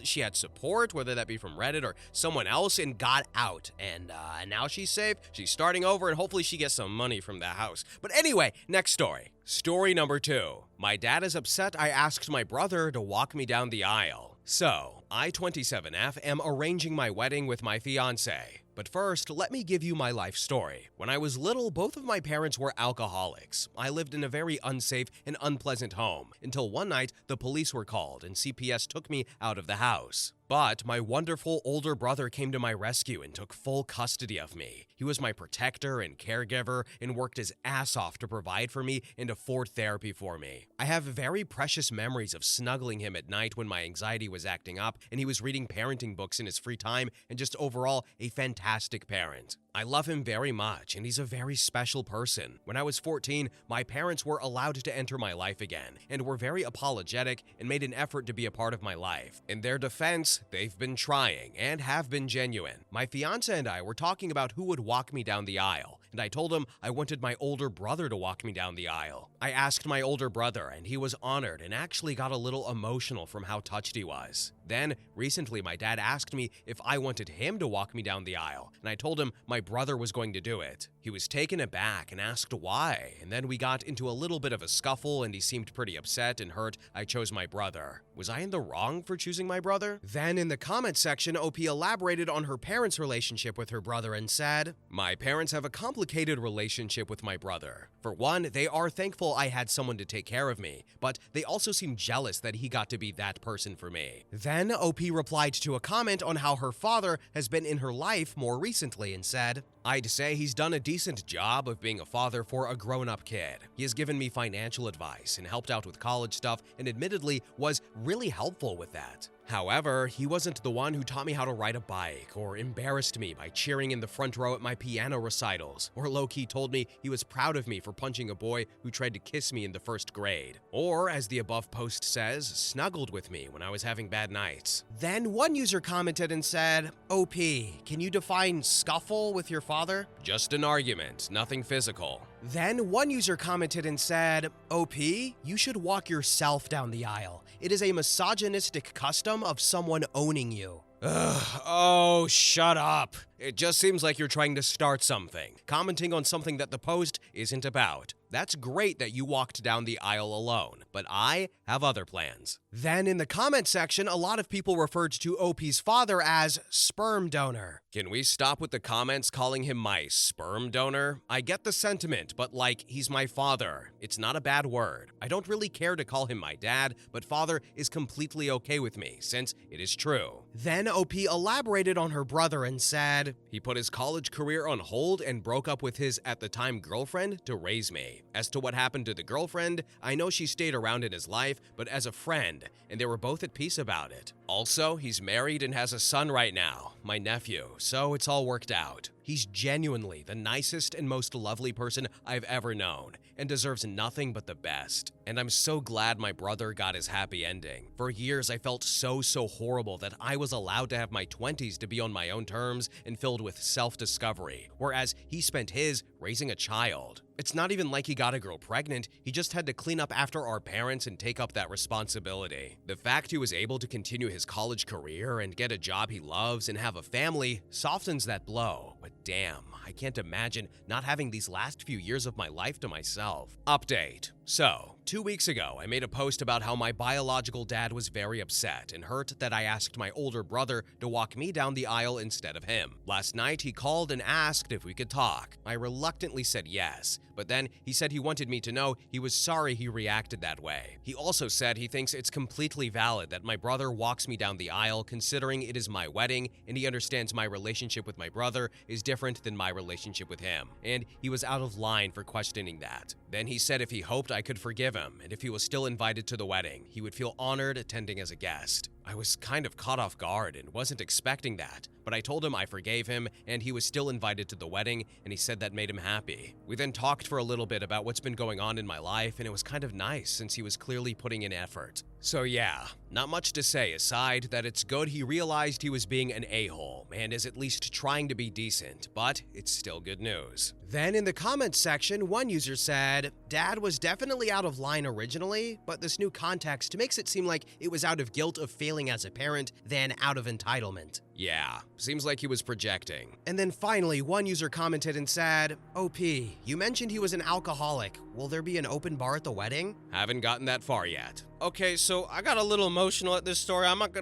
she had support, whether that be from Reddit or someone else, and got out. And now she's safe. She's starting over, and hopefully she gets some money from the house. But anyway, next story. Story number 2. My dad is upset I asked my brother to walk me down the aisle. So, I, 27F, am arranging my wedding with my fiancé. But first, let me give you my life story. When I was little, both of my parents were alcoholics. I lived in a very unsafe and unpleasant home, until one night the police were called and CPS took me out of the house. But my wonderful older brother came to my rescue and took full custody of me. He was my protector and caregiver and worked his ass off to provide for me and afford therapy for me. I have very precious memories of snuggling him at night when my anxiety was acting up and he was reading parenting books in his free time, and just overall a fantastic parent. I love him very much, and he's a very special person. When I was 14, my parents were allowed to enter my life again, and were very apologetic and made an effort to be a part of my life. In their defense, they've been trying and have been genuine. My fiance and I were talking about who would walk me down the aisle, and I told him I wanted my older brother to walk me down the aisle. I asked my older brother, and he was honored and actually got a little emotional from how touched he was. Then, recently, my dad asked me if I wanted him to walk me down the aisle, and I told him my brother was going to do it. He was taken aback and asked why, and then we got into a little bit of a scuffle and he seemed pretty upset and hurt I chose my brother. Was I in the wrong for choosing my brother? Then in the comment section, OP elaborated on her parents' relationship with her brother and said, "My parents have a complicated relationship with my brother. For one, they are thankful I had someone to take care of me, but they also seem jealous that he got to be that person for me." Then OP replied to a comment on how her father has been in her life more recently and said, "I'd say he's done a decent job of being a father for a grown-up kid. He has given me financial advice and helped out with college stuff, and admittedly was really helpful with that. However, he wasn't the one who taught me how to ride a bike, or embarrassed me by cheering in the front row at my piano recitals, or low-key told me he was proud of me for punching a boy who tried to kiss me in the first grade, or, as the above post says, snuggled with me when I was having bad nights." Then one user commented and said, "OP, can you define scuffle with your father?" "Just an argument, nothing physical." Then one user commented and said, "OP, you should walk yourself down the aisle. It is a misogynistic custom of someone owning you." Ugh, oh, shut up. It just seems like you're trying to start something, commenting on something that the post isn't about. That's great that you walked down the aisle alone, but I have other plans. Then in the comment section, a lot of people referred to OP's father as sperm donor. Can we stop with the comments calling him my sperm donor? I get the sentiment, but like, he's my father. It's not a bad word. I don't really care to call him my dad, but father is completely okay with me, since it is true. Then OP elaborated on her brother and said, "He put his college career on hold and broke up with his, at the time, girlfriend to raise me. As to what happened to the girlfriend, I know she stayed around in his life, but as a friend, and they were both at peace about it. Also, he's married and has a son right now, my nephew, so it's all worked out. He's genuinely the nicest and most lovely person I've ever known, and deserves nothing but the best. And I'm so glad my brother got his happy ending. For years, I felt so horrible that I was allowed to have my 20s to be on my own terms and filled with self-discovery, whereas he spent his raising a child. It's not even like he got a girl pregnant, he just had to clean up after our parents and take up that responsibility. The fact he was able to continue his college career and get a job he loves and have a family softens that blow, but damn, I can't imagine not having these last few years of my life to myself." Update. So, 2 weeks ago, I made a post about how my biological dad was very upset and hurt that I asked my older brother to walk me down the aisle instead of him. Last night, he called and asked if we could talk. I reluctantly said yes, but then he said he wanted me to know he was sorry he reacted that way. He also said he thinks it's completely valid that my brother walks me down the aisle considering it is my wedding, and he understands my relationship with my brother is different than my relationship with him, and he was out of line for questioning that. Then he said if he hoped I could forgive him, and if he was still invited to the wedding, he would feel honored attending as a guest. I was kind of caught off guard and wasn't expecting that, but I told him I forgave him and he was still invited to the wedding, and he said that made him happy. We then talked for a little bit about what's been going on in my life, and it was kind of nice since he was clearly putting in effort. So yeah, not much to say aside that it's good he realized he was being an a-hole and is at least trying to be decent, but it's still good news. Then in the comments section, one user said, "Dad was definitely out of line originally, but this new context makes it seem like it was out of guilt of failing as a parent than out of entitlement." Yeah, seems like he was projecting. And then finally, one user commented and said, "OP, you mentioned he was an alcoholic. Will there be an open bar at the wedding?" Haven't gotten that far yet. Okay, so I got a little emotional at this story. I'm not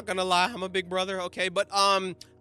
gonna lie, I'm a big brother, okay? But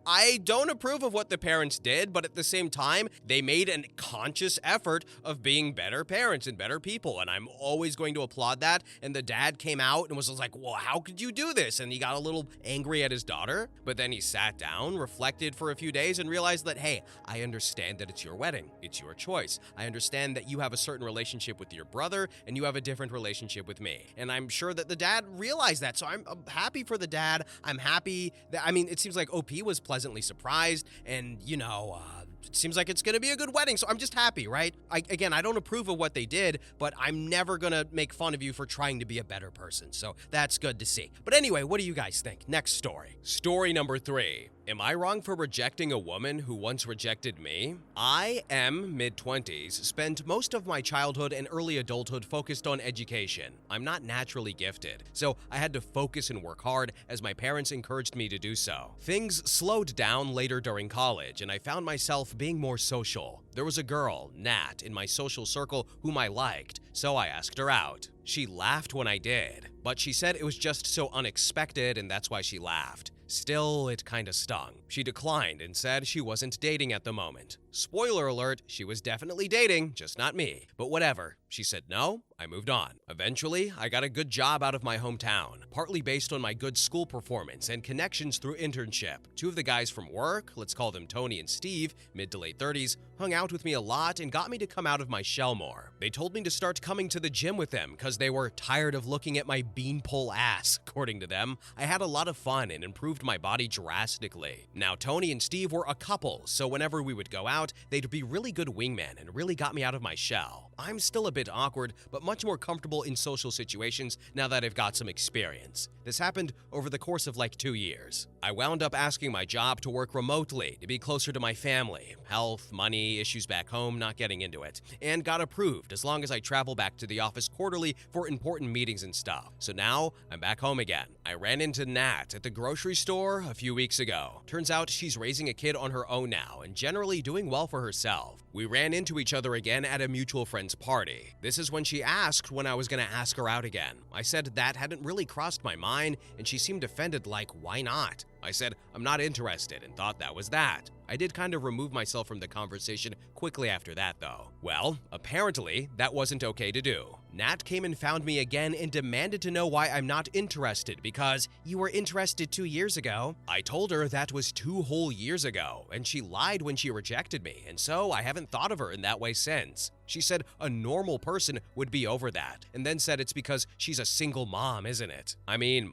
I don't approve of what the parents did, but at the same time, they made a conscious effort of being better parents and better people, and I'm always going to applaud that. And the dad came out and was like, well, how could you do this? And he got a little angry at his daughter, but then he sat down, reflected for a few days, and realized that, hey, I understand that it's your wedding. It's your choice. I understand that you have a certain relationship with your brother, and you have a different relationship with me. And I'm sure that the dad realized that, so I'm happy for the dad. I'm happy that, it seems like OP was pleasantly surprised, and, it seems like it's going to be a good wedding, so I'm just happy, right? I don't approve of what they did, but I'm never going to make fun of you for trying to be a better person, so that's good to see. But anyway, what do you guys think? Next story. Story number 3. Am I wrong for rejecting a woman who once rejected me? I am mid-20s, spent most of my childhood and early adulthood focused on education. I'm not naturally gifted, so I had to focus and work hard as my parents encouraged me to do so. Things slowed down later during college, and I found myself being more social. There was a girl, Nat, in my social circle whom I liked, so I asked her out. She laughed when I did, but she said it was just so unexpected and that's why she laughed. Still, it kinda stung. She declined and said she wasn't dating at the moment. Spoiler alert, she was definitely dating, just not me. But whatever. She said no, I moved on. Eventually, I got a good job out of my hometown, partly based on my good school performance and connections through internship. 2 of the guys from work, let's call them Tony and Steve, mid to late 30s, hung out with me a lot and got me to come out of my shell more. They told me to start coming to the gym with them because they were tired of looking at my beanpole ass, according to them. I had a lot of fun and improved my body drastically. Now, Tony and Steve were a couple, so whenever we would go out, they'd be really good wingmen and really got me out of my shell. I'm still a bit awkward, but much more comfortable in social situations now that I've got some experience. This happened over the course of like 2 years. I wound up asking my job to work remotely to be closer to my family, health, money, issues back home, not getting into it, and got approved as long as I travel back to the office quarterly for important meetings and stuff. So now I'm back home again. I ran into Nat at the grocery store a few weeks ago. Turns out she's raising a kid on her own now and generally doing well for herself. We ran into each other again at a mutual friend's party. This is when she asked when I was gonna ask her out again. I said that hadn't really crossed my mind, and she seemed offended, like, why not? I said, I'm not interested, and thought that was that. I did kind of remove myself from the conversation quickly after that, though. Well, apparently, that wasn't okay to do. Nat came and found me again and demanded to know why I'm not interested because you were interested 2 years ago. I told her that was 2 whole years ago, and she lied when she rejected me, and so I haven't thought of her in that way since. She said a normal person would be over that, and then said it's because she's a single mom, isn't it?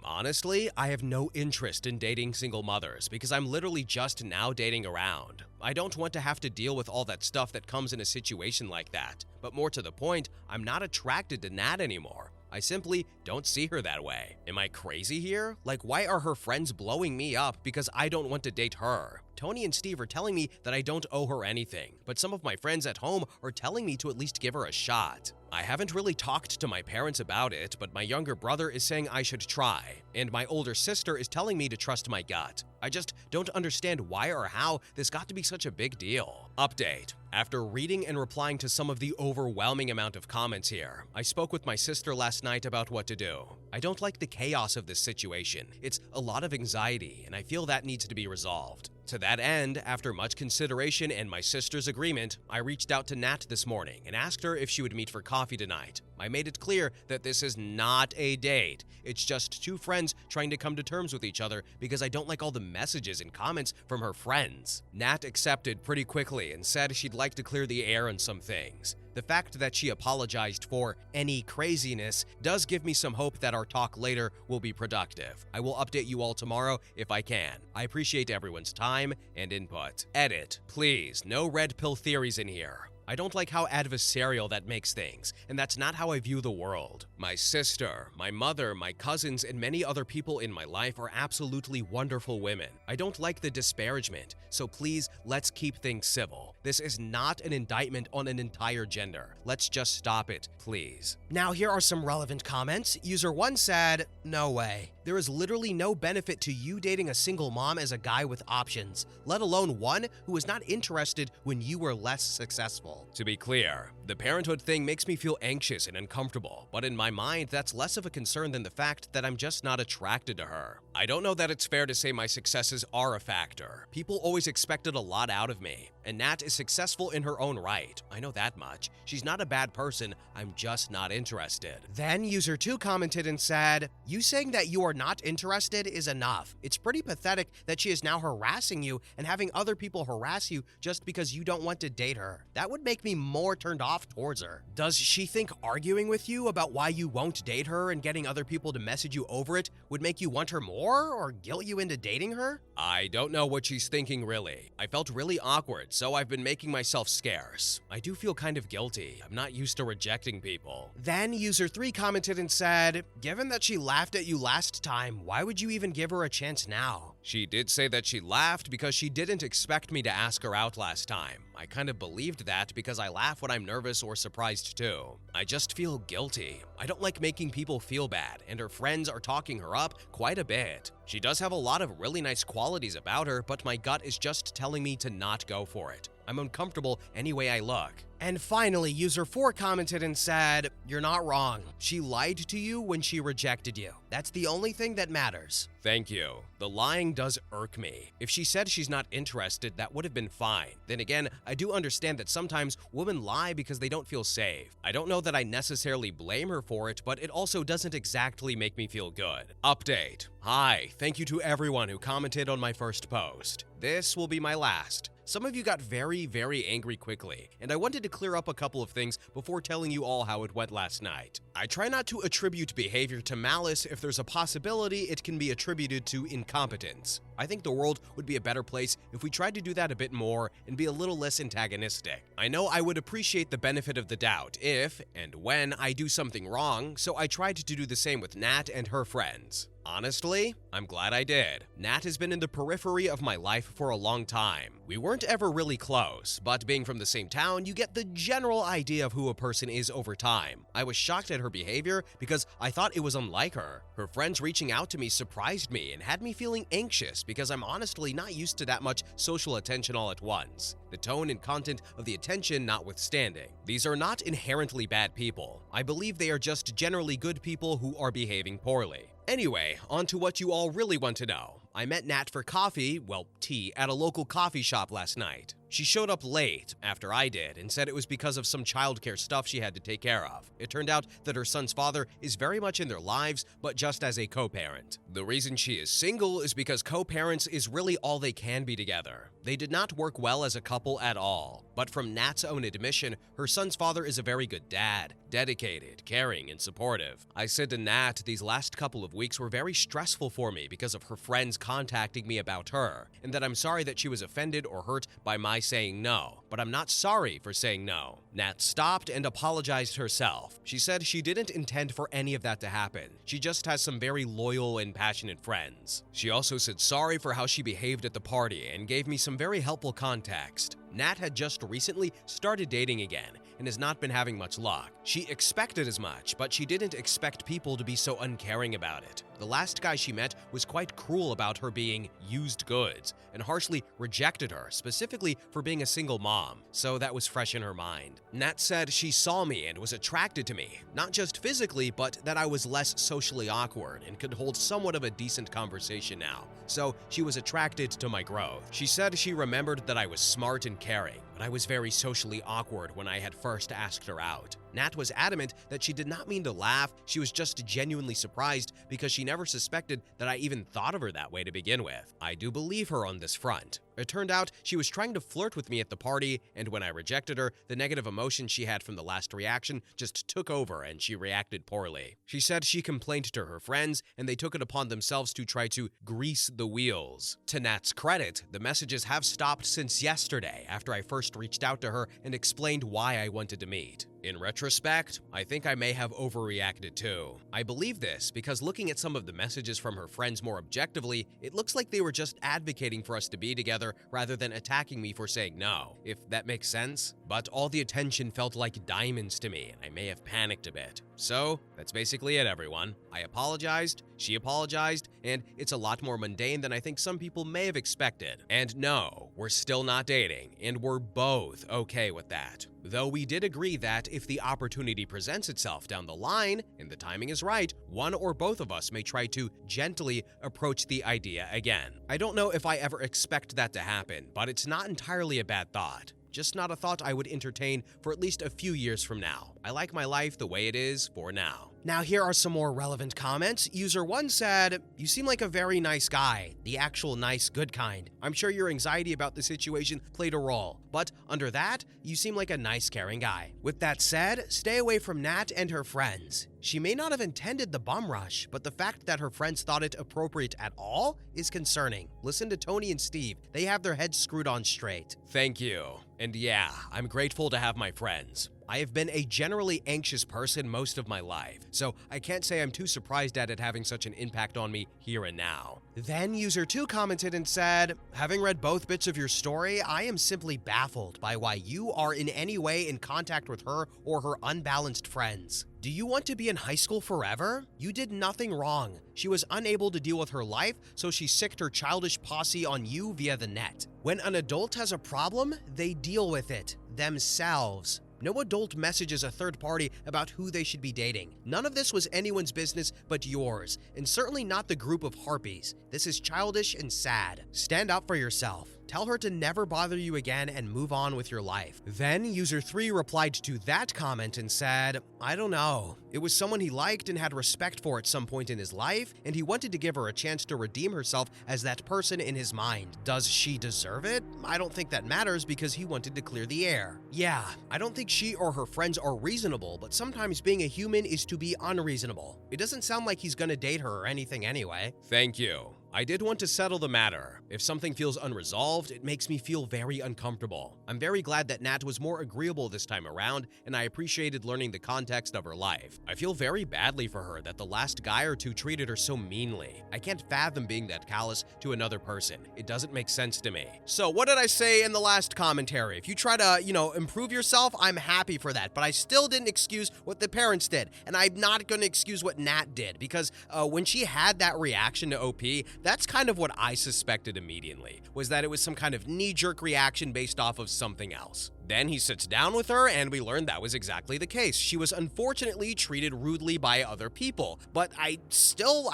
Honestly, I have no interest in dating single mothers because I'm literally just now dating around. I don't want to have to deal with all that stuff that comes in a situation like that. But more to the point, I'm not attracted to Nat anymore. I simply don't see her that way. Am I crazy here? Like, why are her friends blowing me up because I don't want to date her? Tony and Steve are telling me that I don't owe her anything, but some of my friends at home are telling me to at least give her a shot. I haven't really talked to my parents about it, but my younger brother is saying I should try, and my older sister is telling me to trust my gut. I just don't understand why or how this got to be such a big deal. Update. After reading and replying to some of the overwhelming amount of comments here, I spoke with my sister last night about what to do. I don't like the chaos of this situation. It's a lot of anxiety, and I feel that needs to be resolved. To that end, after much consideration and my sister's agreement, I reached out to Nat this morning and asked her if she would meet for coffee tonight. I made it clear that this is not a date. It's just 2 friends trying to come to terms with each other because I don't like all the messages and comments from her friends. Nat accepted pretty quickly and said she'd like to clear the air on some things. The fact that she apologized for any craziness does give me some hope that our talk later will be productive. I will update you all tomorrow if I can. I appreciate everyone's time and input. Edit. Please, no red pill theories in here. I don't like how adversarial that makes things, and that's not how I view the world. My sister, my mother, my cousins, and many other people in my life are absolutely wonderful women. I don't like the disparagement, so please, let's keep things civil. This is not an indictment on an entire gender. Let's just stop it, please. Now here are some relevant comments. User 1 said, no way. There is literally no benefit to you dating a single mom as a guy with options, let alone one who was not interested when you were less successful. To be clear, the parenthood thing makes me feel anxious and uncomfortable, but in my mind, that's less of a concern than the fact that I'm just not attracted to her. I don't know that it's fair to say my successes are a factor. People always expected a lot out of me, and Nat is successful in her own right. I know that much. She's not a bad person, I'm just not interested. Then user 2 commented and said, "You saying that you are not interested is enough. It's pretty pathetic that she is now harassing you and having other people harass you just because you don't want to date her. That would make me more turned off towards her. Does she think arguing with you about why you won't date her and getting other people to message you over it would make you want her more or guilt you into dating her?" I don't know what she's thinking really. I felt really awkward, so I've been making myself scarce. I do feel kind of guilty. I'm not used to rejecting people. Then user 3 commented and said, "Given that she laughed at you last time, why would you even give her a chance now?" She did say that she laughed because she didn't expect me to ask her out last time. I kind of believed that because I laugh when I'm nervous or surprised too. I just feel guilty. I don't like making people feel bad, and her friends are talking her up quite a bit. She does have a lot of really nice qualities about her, but my gut is just telling me to not go for it. I'm uncomfortable any way I look. And finally, user 4 commented and said, "You're not wrong. She lied to you when she rejected you. That's the only thing that matters." Thank you. The lying does irk me. If she said she's not interested, that would have been fine. Then again, I do understand that sometimes women lie because they don't feel safe. I don't know that I necessarily blame her for it, but it also doesn't exactly make me feel good. Update. Hi, thank you to everyone who commented on my first post. This will be my last. Some of you got very angry quickly, and I wanted to clear up a couple of things before telling you all how it went last night. I try not to attribute behavior to malice if there's a possibility it can be attributed to incompetence. I think the world would be a better place if we tried to do that a bit more and be a little less antagonistic. I know I would appreciate the benefit of the doubt if and when I do something wrong, so I tried to do the same with Nat and her friends. Honestly, I'm glad I did. Nat has been in the periphery of my life for a long time. We weren't ever really close, but being from the same town, you get the general idea of who a person is over time. I was shocked at her behavior because I thought it was unlike her. Her friends reaching out to me surprised me and had me feeling anxious because I'm honestly not used to that much social attention all at once. The tone and content of the attention notwithstanding. These are not inherently bad people. I believe they are just generally good people who are behaving poorly. Anyway, on to what you all really want to know. I met Nat for coffee, well, tea, at a local coffee shop last night. She showed up late, after I did, and said it was because of some childcare stuff she had to take care of. It turned out that her son's father is very much in their lives, but just as a co-parent. The reason she is single is because co-parents is really all they can be together. They did not work well as a couple at all. But from Nat's own admission, her son's father is a very good dad, dedicated, caring, and supportive. I said to Nat these last couple of weeks were very stressful for me because of her friends contacting me about her, and that I'm sorry that she was offended or hurt by my saying no, but I'm not sorry for saying no. Nat stopped and apologized herself. She said she didn't intend for any of that to happen. She just has some very loyal and passionate friends. She also said sorry for how she behaved at the party and gave me some very helpful context. Nat had just recently started dating again and has not been having much luck. She expected as much, but she didn't expect people to be so uncaring about it. The last guy she met was quite cruel about her being used goods and harshly rejected her, specifically for being a single mom, so that was fresh in her mind. Nat said she saw me and was attracted to me, not just physically, but that I was less socially awkward and could hold somewhat of a decent conversation now, so she was attracted to my growth. She said she remembered that I was smart and caring, but I was very socially awkward when I had first asked her out. Nat was adamant that she did not mean to laugh, she was just genuinely surprised because she never suspected that I even thought of her that way to begin with. I do believe her on this front. It turned out she was trying to flirt with me at the party, and when I rejected her, the negative emotion she had from the last reaction just took over and she reacted poorly. She said she complained to her friends, and they took it upon themselves to try to grease the wheels. To Nat's credit, the messages have stopped since yesterday after I first reached out to her and explained why I wanted to meet. In retrospect, I think I may have overreacted too. I believe this because looking at some of the messages from her friends more objectively, it looks like they were just advocating for us to be together rather than attacking me for saying no, if that makes sense. But all the attention felt like diamonds to me, and I may have panicked a bit. So, that's basically it, everyone. I apologized, she apologized, and it's a lot more mundane than I think some people may have expected. And no, we're still not dating, and we're both okay with that. Though we did agree that if the opportunity presents itself down the line, and the timing is right, one or both of us may try to gently approach the idea again. I don't know if I ever expect that to happen, but it's not entirely a bad thought. Just not a thought I would entertain for at least a few years from now. I like my life the way it is for now. Now here are some more relevant comments. User 1 said, "You seem like a very nice guy, the actual nice, good kind. I'm sure your anxiety about the situation played a role, but under that, you seem like a nice, caring guy. With that said, stay away from Nat and her friends. She may not have intended the bum rush, but the fact that her friends thought it appropriate at all is concerning. Listen to Tony and Steve. They have their heads screwed on straight." Thank you. And yeah, I'm grateful to have my friends. I have been a generally anxious person most of my life, so I can't say I'm too surprised at it having such an impact on me here and now. Then user 2 commented and said, "Having read both bits of your story, I am simply baffled by why you are in any way in contact with her or her unbalanced friends. Do you want to be in high school forever? You did nothing wrong. She was unable to deal with her life, so she sicked her childish posse on you via the net. When an adult has a problem, they deal with it themselves. No adult messages a third party about who they should be dating. None of this was anyone's business but yours, and certainly not the group of harpies. This is childish and sad. Stand up for yourself. Tell her to never bother you again and move on with your life." Then user 3 replied to that comment and said, "I don't know. It was someone he liked and had respect for at some point in his life, and he wanted to give her a chance to redeem herself as that person in his mind. Does she deserve it? I don't think that matters because he wanted to clear the air. Yeah, I don't think she or her friends are reasonable, but sometimes being a human is to be unreasonable. It doesn't sound like he's gonna date her or anything anyway." Thank you. I did want to settle the matter. If something feels unresolved, it makes me feel very uncomfortable. I'm very glad that Nat was more agreeable this time around, and I appreciated learning the context of her life. I feel very badly for her that the last guy or two treated her so meanly. I can't fathom being that callous to another person. It doesn't make sense to me. So what did I say in the last commentary? If you try to, improve yourself, I'm happy for that, but I still didn't excuse what the parents did, and I'm not going to excuse what Nat did, because when she had that reaction to OP, that's kind of what I suspected immediately, was that it was some kind of knee-jerk reaction based off of something else. Then he sits down with her, and we learned that was exactly the case. She was unfortunately treated rudely by other people, but I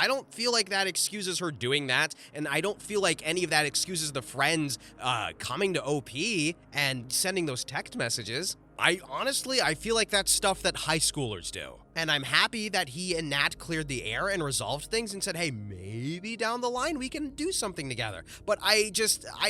don't feel like that excuses her doing that, and I don't feel like any of that excuses the friends coming to OP and sending those text messages. I feel like that's stuff that high schoolers do. And I'm happy that he and Nat cleared the air and resolved things and said, hey, maybe down the line we can do something together. But I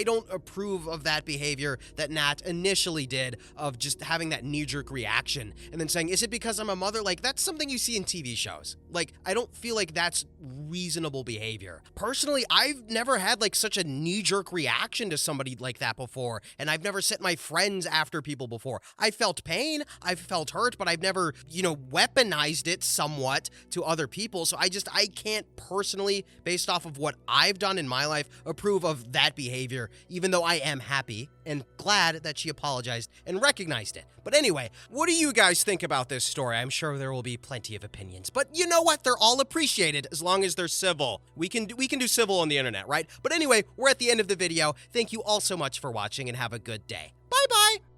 don't approve of that behavior that Nat initially did, of just having that knee-jerk reaction and then saying, is it because I'm a mother? Like, that's something you see in TV shows. Like, I don't feel like that's reasonable behavior. Personally, I've never had like such a knee-jerk reaction to somebody like that before, and I've never sent my friends after people before. I felt pain, I've felt hurt, but I've never, weaponized it somewhat to other people. So I can't personally, based off of what I've done in my life, approve of that behavior, even though I am happy and glad that she apologized and recognized it. But anyway, what do you guys think about this story? I'm sure there will be plenty of opinions, but you know what? They're all appreciated as long as they're civil. We can do civil on the internet, right? But anyway, we're at the end of the video. Thank you all so much for watching and have a good day. Bye-bye.